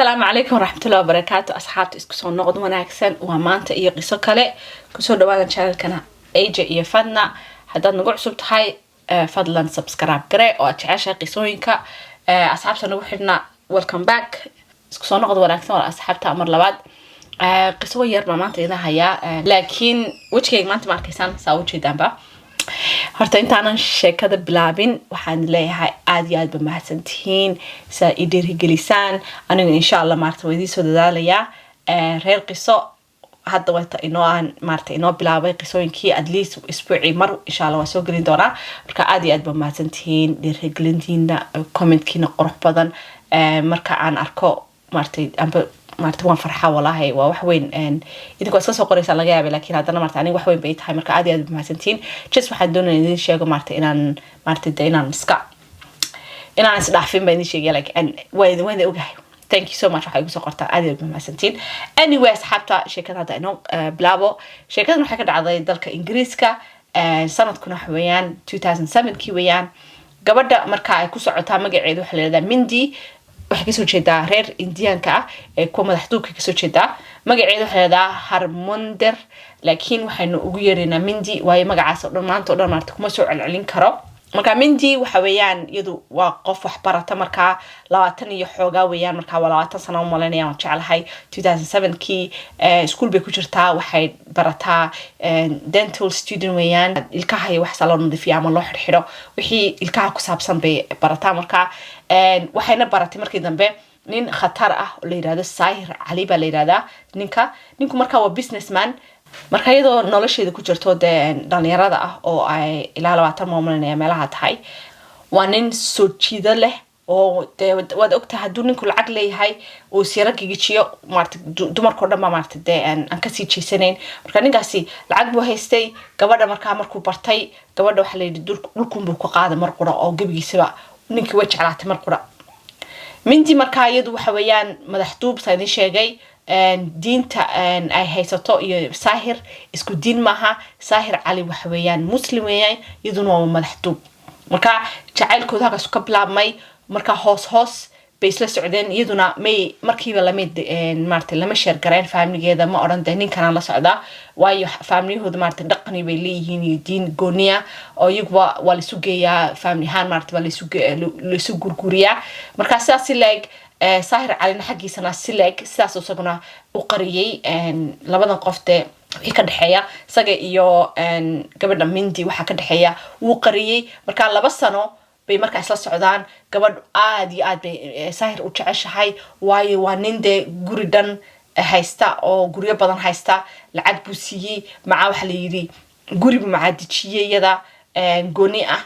السلام عليكم ورحمة الله وبركاته. أصحابتي اسكسون نقد وناكسن ومانتا إيه قصة كله كسر دوانا شانل كنا أيجا إيه فدنا هذا نقول صبت هاي فضلا سبسكرايب كره أو أتعشى قصوينك أصحابتنا نروحنا welcome back اسكسون نقد وناكسن ولا أصحابتها أمر لبعض قصة يربا مانتا إذا هيا لكن وجهي مانتا ماركيسان ساوتشي دامبا horta intaanan sheekada bilaabin waxaan leeyahay aad iyo aad ba mahadsantihiin saa ii dhiirigelisaan anigu insha Allah maarta way idin soo dadaalayaa reer qiso hadda wata inoo bilaabay qisooyinkii at least isbuuci mar insha Allah waa soo gelin doonaa marka aad iyo aad ba mahadsantihiin dhiirigelintiina commentkiina qurux badan marka aan arko maarta waan farxaa walahi waa wax weyn idinku iska soo qoraysan laga yaabay laakiin hadana maarta aniga wax weyn bay tahay marka aad iyo aad mahadsantiin just waxaan doonayaa idin sheego maarta inaan isdhaafin baan idin sheegay like waan ogahay thank you so much waxay igu soo qortaa aad iyo aad mahadsantiin anyway asxaabta sheekada hadda inoo bilaabo sheekadan waxay ka dhacday dalka Ingiriiska sanadkuna waxa weeyaan 2007kii weeyaan gabadha marka ay ku socotaa magaceedu waxa la yiraahdaa Mindy waxay ka soo jeedaa reer Indianka ah ee ku madaxduubka ka soo jeedaa magaceedu waxa la Harmonder laakiin waxaynu ugu yeerinaa Mindy waayo magacaas oo maanta oo dhan maarta kuma soo celcelin karo marka Mindy waxa weeyaan iyadu waa qof wax barata marka 20 iyo xoogaa weeyaan marka 20 sano umaleynaya aan jecelahay 2007kii school bay ku jirtaa waxay barataa dental student weeyaan ilkaha wax salon nadiifiya ama loo xirxiro wixii ilkaha ku saabsan bay barataa marka waxayna baratay markii dambe nin khatar ah oo la yiraahdo Sahir Ali baa la yiraahdaa ninku marka waa businessman marka iyadoo nolosheeda ku jirto dhalinyarada ah oo ay ilaa 20 maamulinaya meelaha tahay waa nin soo jiida leh oo wada ogtahay haduu ninku lacag leeyahay oo siyara gigijiyo maarta dumarkoo dhan maarta aan ka sii jeesanayn marka ninkaasi lacag buu haystay gabadha markuu bartay gabadha waxa la yiri dhulkun buu ku qaaday mar qura oo gabigiisaba ninkii way jeclaatay mar qura Mindy marka iyadu waxa weeyaan madaxduub saadin sheegay diinta ay haysato iyo Sahir isku diin maaha Sahir Ali waxa weeyaan muslim weeyaan iyaduna waa madaxduub marka jacaylkooda halkaas ka bilaabmay marka hoos bay isla socdeen iyaduna markiiba lama share gareyn family-geeda ma oran ninkan la socda waayo family-hooda dhaqani bay leeyihiin iyo diin gooniya oo iyagu waa la isu geeyaa family ahaan waa la isu gurguriyaa marka sidaas leeg Sahir Ali xaqiisana sidaas isaguna u qariyay labadan qof wixii ka dhaxeeya isaga iyo gabadha Mindy waxa ka dhaxeeya uu qariyay marka 2 sano bay marka isla socdaan gabadh aad iyo aad bay Sahir u jeceshahay waayo waa nin guri dhan haysta oo guriyo badan haysta lacag buu siiyay waxa la yiri guri buu macaadijiyay iyada gooni ah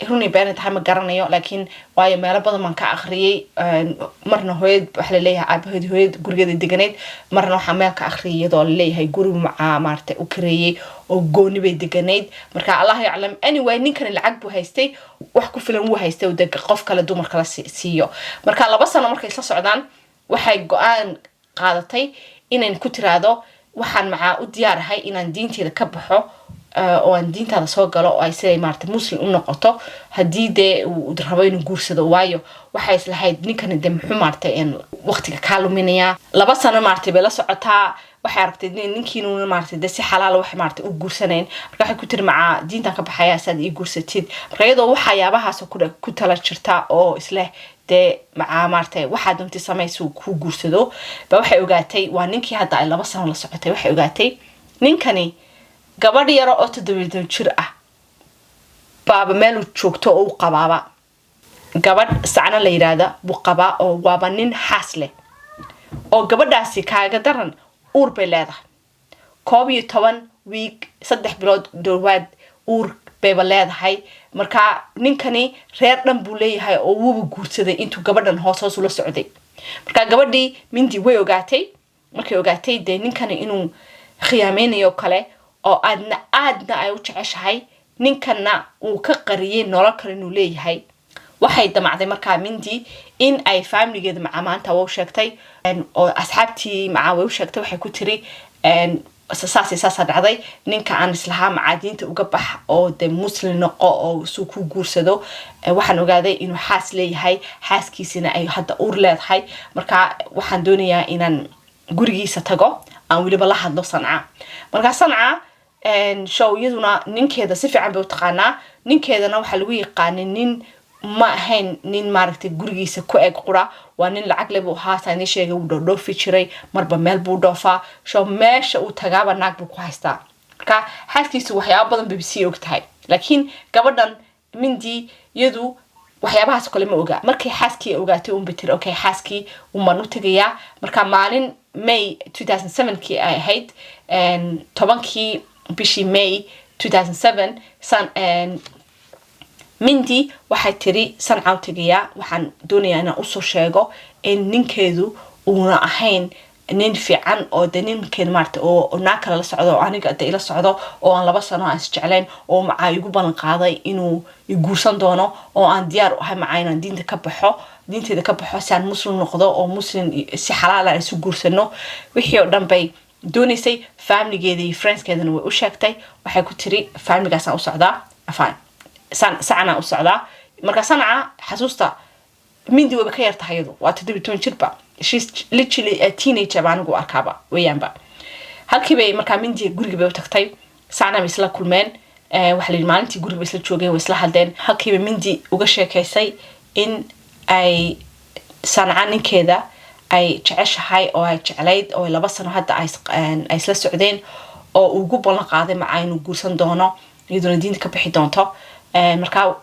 runii baan tahay ma garanayo laakiin waayo meelo badan man ka akhriyay marna hooyad waxa la leeyahay hooyad gurigeeda deganeed marna waxa meel ka akhriyay iyadoo la leeyahay guri maarta u kareeyay oo gooni bay deganeed marka Allah yaclam anyway ninkan lacag buu haystay wax ku filan uu haystay oo qof kale dumar kala siiyo marka 2 sano markay isla socdaan waxay go'aan qaadatay inay ku tiraado waxaan u diyaarahay inaan diinteeda ka baxo oo aan diintada soo galo oo ay siday maarta muslim u noqoto hadii uu rabo inuu guursado waayo waxay islahayd ninkan muxuu maarta waqtiga ka luminaya 2 sano maarta bay la socotaa waxay aragtay ninkiinu maarta si xalaal wax maarta u guursaneen marka waxay ku tiri diintan ka baxaya saad ii guursatid marka iyadoo waxyaabahaas ku tala jirta oo isla maarta waxa doonti sameeyay ku guursado ba waxay ogaatay waa ninkii hadda ay 2 sano la socotay waxay ogaatay ninkani gabadh yar oo 7 jir ah baaba meel joogto oo qabaaba gabadh sacna la yiraahdo buu qabaa oo waaba nin xaas leh oo gabadhaasi kaaga daran uur bay leedahay 12 week 3 bilood dhowaad uur bay leedahay marka ninkani reer dhan buu leeyahay oo uu guursaday intuu gabadhan hoos ula socday marka gabadhii Mindy way ogaatay markay ogaatay ninkani inuu khiyaameeyo kale oo aadna ay u jeceshahay ninkana uu ka qariyay nolol kale inuu leeyahay waxay damacday marka Mindy in ay family-geeda maanta u sheegtay oo asxaabtii way u sheegtay waxay ku tiri saasa dhacday ninka aan islahaa macaadiinta uga bax oo de muslim noqo oo suu ku guursado waxaan ogaaday inuu xaas leeyahay xaaskiisina ay hadda uur leedahay marka waxaan doonayaa inaan gurigiisa tago aan weliba la hadlo Sanca marka Sanca showyaduna ninkeeda si fiican bay u taqaanaa ninkeedana waxa lagu yaqaanay nin ma ahayn nin maaragtay gurigiisa ku eeg qura waa nin lacag leh buu haasaan sheegay uu dhoofi jiray marba meel buu dhoofaa soo meesha uu tagaaba naag buu ku haystaa marka xaaskiisu waxyaabo badan BBC og tahay laakiin gabadhan Mindy iyadu waxyaabahaas kale ma oga markay xaaskii ogaatay uu bitir okay xaaskii uu man u tagayaa marka maalin May 2007 ay ahayd 10 bishii May 2007 Mindy waxay tiri Sanca u tagayaa waxaan doonayaa inaan u soo sheego in ninkeedu uuna ahayn nin fiican oo ninkeed maarta oo naakala la socdo aniga ila socdo oo aan 2 sano aan isjecleen oo macaa igu balan qaaday inuu iguursan doono oo aan diyaar u ahay macaa inaan diinta ka baxo si aan muslim noqdo oo muslim si xalaal ah isu guursano wixii oo dhan bay doonaysay family-geeda iyo friends-keedana way u sheegtay waxay ku tiri family-gaas aan u socdaa afaan Sanca u socdaa marka Sanca xasuusta Mindy way ka yartahay iyadu waa 17 jirba she's literally a teenager baan ugu arkaaba weeyaanba halkii bay marka Mindy guriga bay u tagtay Sanca bay isla kulmeen waxa la maalintii guriga bay isla joogeen way isla hadleen halkii bay Mindy uga sheekaysay in ay Sanca ninkeeda ay jeceshahay oo ay jeclayd oo 2 sano hadda ay isla socdeen oo ugu balan qaaday macaa inuu guursan doono iyaduna diinta ka bixi doonto marka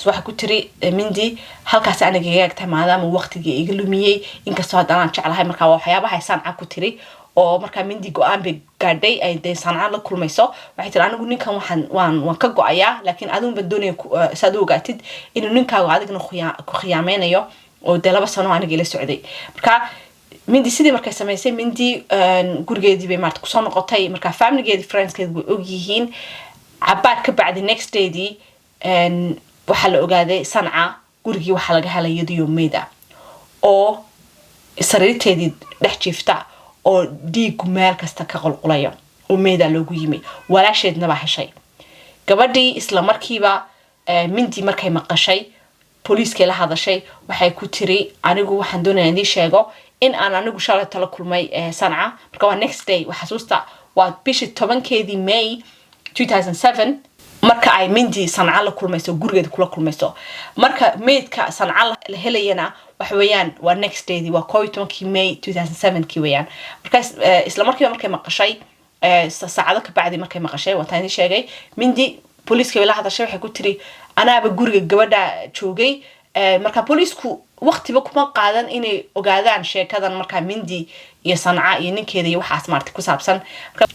waxa ku tiri Mindy halkaas aniga yaagtay maadaama waqtigii iga lumiyay inkastoo hadda aan jeclahay marka waxyaabaha Sanca ku tiri oo marka Mindy go'aan bay gaadhay ay Sanca la kulmayso waxay tiri anigu ninkan waan ka go'ayaa laakiin adigu badoonay saad ogaatid inuu ninkaagu adigna ku khiyaamaynayo oo 2 sano aniga ila socday marka Mindy sidii markay samaysay Mindy gurigeedii bay maarta ku soo noqotay marka family-geedii friends-keedii way og yihiin cabaad ka bacdi next day waxa la ogaaday Sanca gurigii waxa laga helay iyadoo meeda oo sariirteedii dhex jiifta oo dhiig meel kasta ka qulqulayo oo meeda loogu yimi walaasheedna baa heshay gabadhii isla markiiba Mindy markay maqashay poliiska la hadashay waxay ku tiri anigu waxaan doonayaa inii sheego in aan anigu shalay tala kulmay Sanca marka waa next day waxa xasuusta waa bishii 10keedii May 2007 marka ay Mindy Sanca la kulmayso gurigeeda kula kulmayso marka meedka Sanca la helayana waxa weeyaan waa next day waa 12 May 2007 kii weeyaan marka isla markiiba markay maqashay saacado ka bacdi markay maqashay waa taan sheegay Mindy poliiska la hadashay waxay ku tiri anaaba guriga gabadha joogay marka poliisku waqtiba kuma qaadan inay ogaadaan sheekadan marka Mindy iyo Sanca iyo ninkeeda iyo waxaas maartay ku saabsan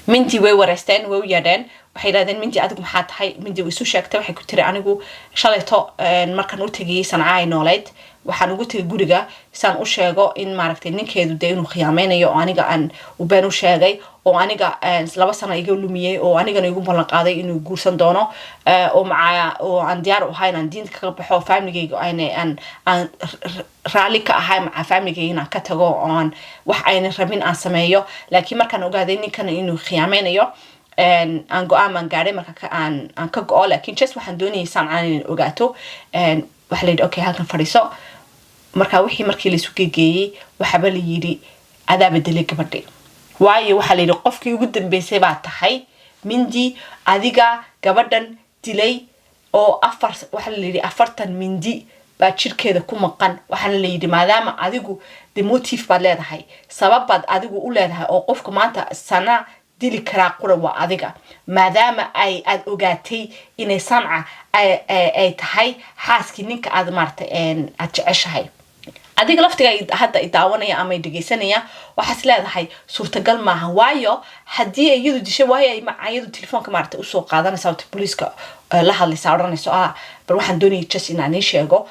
Mindy way wareysteen way u yeedheen waxay yiraahdeen Mindy adigu maxaa tahay Mindy way isu sheegtay waxay ku tiri anigu shalayto markaan u tagay Sanca ay nooleed waxaan ugu tagay guriga saan u sheego in maaragtay ninkeedu de inuu khiyaamaynayo oo aniga aan u been u sheegay oo aniga 2 sano iga lumiyay oo anigana igu balan qaaday inuu guursan doono oo macaa oo aan diyaar u ahay inaan diinta ka baxo family-geyga aan raali ka ahay macaa family-geyga inaan ka tago oo aan wax ayna rabin aan sameeyo laakiin markaan ogaaday ninkan inuu khiyaamaynayo aan go'aan gaaray marka aan ka go'o laakiin just waxaan doonayay Sanca inaan ogaato waxa la yidhi okay halkan fadhiiso marka wixii markii la isu geeyay waxaba la yiri adaa bedelay gabadhii waayo waxa la yiri qofkii ugu dambeysay baa tahay Mindy adiga gabadhan dilay oo waxa la yiri 40 Mindy baa jirkeeda ku maqan waxa la yiri maadaama adigu the motive baad leedahay sabab baad adigu u leedahay oo qofka maanta Sanca dili karaa qura waa adiga maadaama ay aad ogaatay inay Sanca ay tahay xaaskii ninka aad maartay aad jeceshahay adiga laftiga hadda idaawanaya ama dhageysanaya waxaas leedahay suurtagal maaha waayo hadii ay iyadu dishay waayo ay macayadu telefoonka maartay u soo qaadanaysaa poliiska la hadlaysaa oranayso bal waxaan doonayay just inaan sheego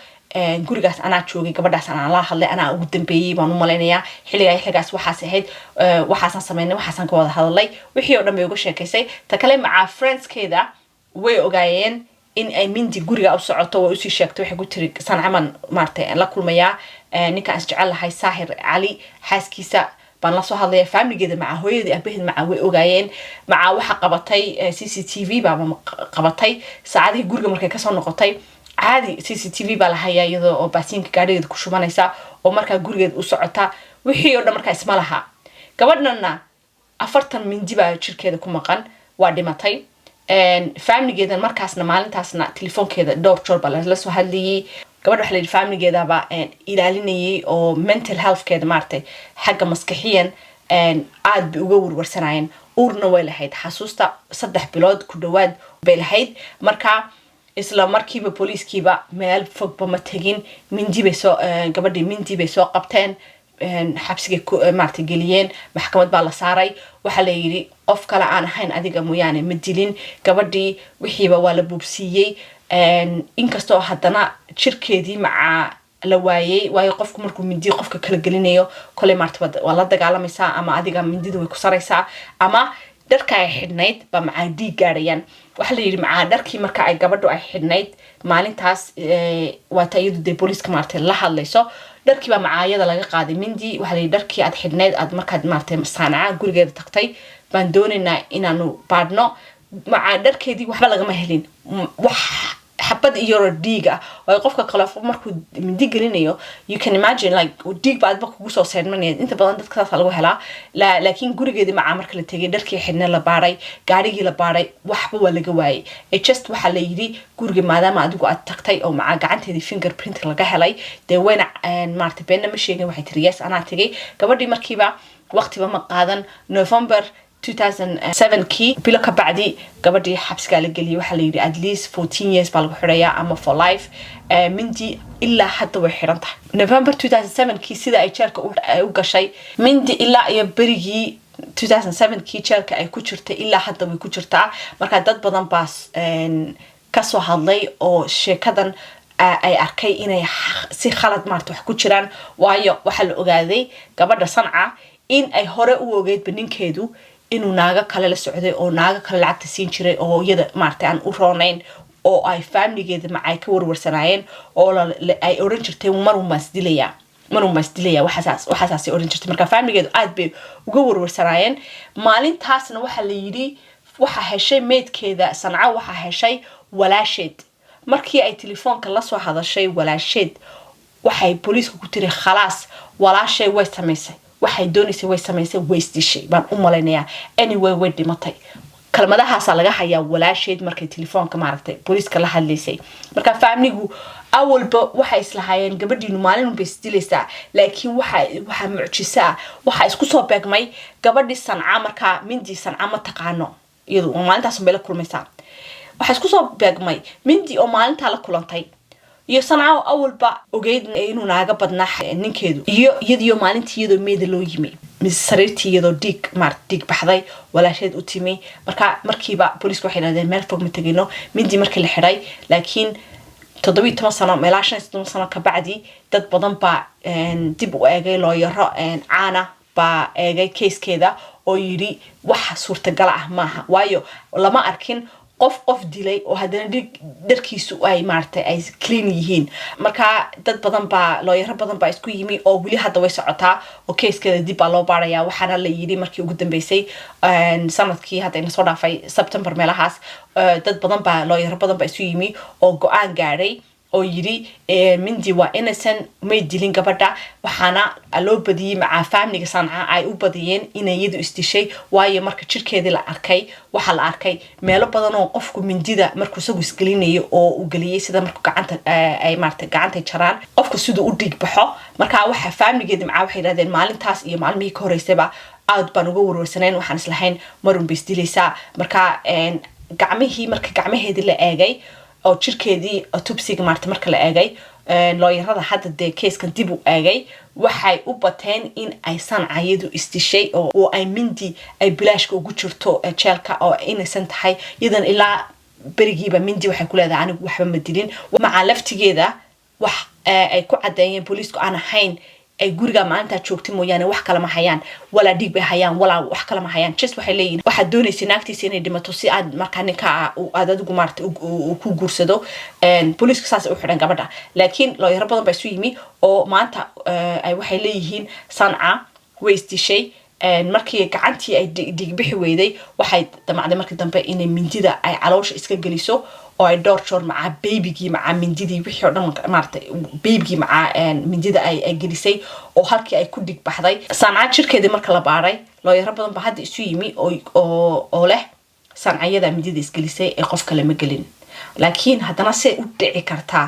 gurigaas anaa joogay gabadhaas anaa la hadlay anaa ugu dambeeyay baan u maleynayaa xiligaas waxaas ahayd waxaasan sameynay waxaasan ka wada hadlay wixii oo dhan bay uga sheekaysay ta kale macaa friends-keeda way ogaayeen in ay Mindy guriga u socoto way u sii sheegtay waxay ku tiri Sanca man maartay la kulmayaa ninka aan jecel lahay Sahir Ali xaaskiisa baan la soo hadlaya family-geeda maca hooyadii abaheed maca way ogaayeen maca waxa qabatay CCTV baa qabatay saacadii guriga markay ka soo noqotay caadi CCTV baa la hayaa iyadoo oo baasiinka gaadhigeeda ku shubanaysa oo markaa gurigeeda u socota wixii oo dhan markaa isma laha gabadhana 40 mindi baa jirkeeda ku maqan waa dhimatay family-geedan markaasna maalintaasna telefoonkeeda dhowr joor baa la soo hadlayay gabadha waxa la yidhi family-geeda baa ilaalinayay oo mental health-keeda maartay xagga maskaxiyan aad bay uga warwarsanayeen uurna way lahayd xasuusta 3 bilood ku dhawaad bay lahayd marka isla markiiba booliiskiiba meel fogba ma tagin mindi bay soo gabadhii mindi bay soo qabteen xabsiga maartay geliyeen maxkamad baa la saaray waxa la yiri qof kale aan ahayn adiga mooyaane ma dilin gabadhii wixiiba waa la buubsiiyay inkastoo haddana jirkeedii maca la waayay waayo qofku markuu mindi qofka kala gelinayo kole maartay waa la dagaalamaysaa ama adiga mindida way ku saraysaa ama dharka ay xidhnayd ba maca dhiig gaarayaan waxa la yiri maca dharkii marka ay gabadhu ay xidhnayd maalintaas waa taayadu de booliiska maartay la hadlayso dharkii ba macaayada laga qaaday mindi waxa la yiri dharkii aad xidhnayd aad markaad maartay saanaca gurigeeda tagtay baan doonaynaa inaanu baadhno maca dharkeedii waxba lagama helin wax xabad iyo dhiiga way qofka kale markuu mindi gelinayo you can imagine like dhiig baad kugu soo seedmanay inta badan dadka taas lagu helaa laakiin gurigeedii maca marka la tagay dharkii xidhna la baaray gaarigii la baaray waxba waa laga waayay just waxa la yiri guriga maadaama adigu aad tagtay oo maca gacanteedii fingerprint laga helay de wayna maartay beenna ma sheegin waxay tiri yes anaa tagay gabadhii markiiba waqtiba ma qaadan November 2007 kii bilo ka bacdi gabadhii xabsiga la geliyay waxa la yiri at least 14 years baa lagu xirayaa ama for life mindi ilaa hadda way xiran tahay November 2007 kii sida ay jeelka u gashay mindi ilaa iyo berigii 2007 kii jeelka ay ku jirtay ilaa hadda way ku jirtaa marka dad badan baa ka soo hadlay oo sheekadan ay arkay inay si khalad maartay wax ku jiraan waayo waxa la ogaaday gabadha Sanca in ay hore u ogeyd baninkeedu inuu naaga kale la socday oo naaga kale lacagta siin jiray oo iyada maartay aan u roonayn oo ay family-geeda macay ka warwarsanaayeen oo ay oran jirtay marun baan isdilaya waxaas oran jirtay marka family-geedu aad bay uga warwarsanaayeen maalintaasna waxa la yiri waxa heshay meedkeeda Sanca waxa heshay walaasheed markii ay telefoonka la soo hadashay walaasheed waxay booliisku ku tiri khalaas walaashay way samaysay waxay doonaysay way samaysay way isdishay baan u malaynayaa anyway way dhimatay kalmadahaas laga hayaa walaasheed markay telefoonka maaragtay booliiska la hadlaysay marka family-gu awalba waxay islahaayeen gabadhiinu maalin bay isdilaysaa laakiin waxa mucjisa waxa isku soo beegmay gabadhii Sanca marka mindi Sanca ma taqaano iyadu maalintaas bay la kulmaysaa waxa isku soo beegmay mindi oo maalinta la kulantay iyo Sanca awalba ogeyd inuu naaga badnaa ninkeedu iyadoo maalintii iyadoo meeda loo yimi misariirtii iyadoo dhiig baxday walaasheed u timi markiiba booliisku waxay yiraahdeen meel fog ma tagayno mindi markii la xiray laakiin 17 sano meela 15 sano ka bacdi dad badan baa dib u eegay looyaro caana baa eegay case-keeda oo yiri wax suurtagal ah maaha waayo lama arkin qof dilay oo hadana dharkiisu ay maartay ay clean yihiin marka dad badan baa looyaro badan baa isku yimi oo wili hadda way socotaa oo case-keeda dib baa loo baarayaa waxaana la yiri markii ugu dambeysay sanadkii hadda ina soo dhaafay September meelahaas dad badan baa looyaro badan baa isu yimi oo go'aan gaaray oo yiri mindi waa innocent may dilin gabadha waxaana loo badiyay maca family-ga Sanca ay u badiyeen inay iyadu isdishay waayo marka jirkeedii la arkay waxa la arkay meelo badan oo qofku mindida markuu isagu isgelinayo oo u galiyay sida markuu gacanta ay maartay gacanta jaraan qofku sidoo u dhiig baxo marka waxa family-geeda maca waxay yiraahdeen maalintaas iyo maalmihii ka horeysayba aad baan uga warwarsaneen waxaan islahayn marun bay isdilaysaa marka gacmaheedii la eegay oo jirkeedii autopsy-ga maartay marka la eegay looyarada hadda de case-kan dib u eegay waxay u bateen in ay Sanca iyadu isdishay oo ay mindi ay bilaashka ugu jirto jeelka oo innocent tahay iyadan ilaa berigiiba mindi waxay ku leedahay anigu waxba ma dilin maca laftigeeda wax ay ku cadeeyeen booliisku aan ahayn ay guriga maalinta joogtay mooyaane wax kala ma hayaan wala dhiig bay hayaan wala wax kala ma hayaan just waxay leeyihiin waxa doonaysa naagtiisa inay dhimato si aad markaa ninka aad adigu maartay ku guursado booliisku saas u xidhan gabadha laakiin looyaro badan baa isu yimi oo maanta ay waxay leeyihiin Sanca way isdishay markii gacantii ay dhigbixi weyday waxay damacday markii dambe inay mindida ay caloosha iska geliso oo ay door joor maca baybigii maca mindidii wixii oo dhan maartay baybigii maca mindida ay gelisay oo halkii ay ku dhigbaxday sanca jirkeedii marka la baaray looyaro badan ba hadda isu yimi oo leh sancayada mindida isgelisay ee qof kale ma gelin laakiin haddana say u dhici kartaa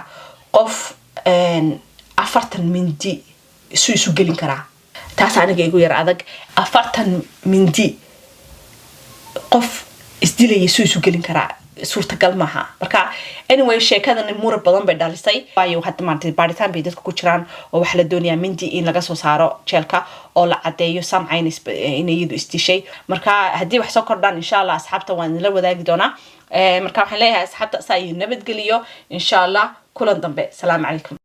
qof 40 mindi isu gelin karaa taas aniga igu yar adag 40 mindi qof isdilay isu gelin karaa suurtagal maaha marka anyway sheekadan muran badan bay dhalisay waayo hadda maanta baaritaan bay dadku ku jiraan oo wax la doonayaa mindi in laga soo saaro jeelka oo la cadeeyo samcayn inay iyadu isdishay marka haddii wax soo kordhaan insha Allah asxaabta waan la wadaagi doonaa marka waxaan leeyahay asxaabta saa iyo nabadgeliyo insha Allah kulan dambe salaam calaykum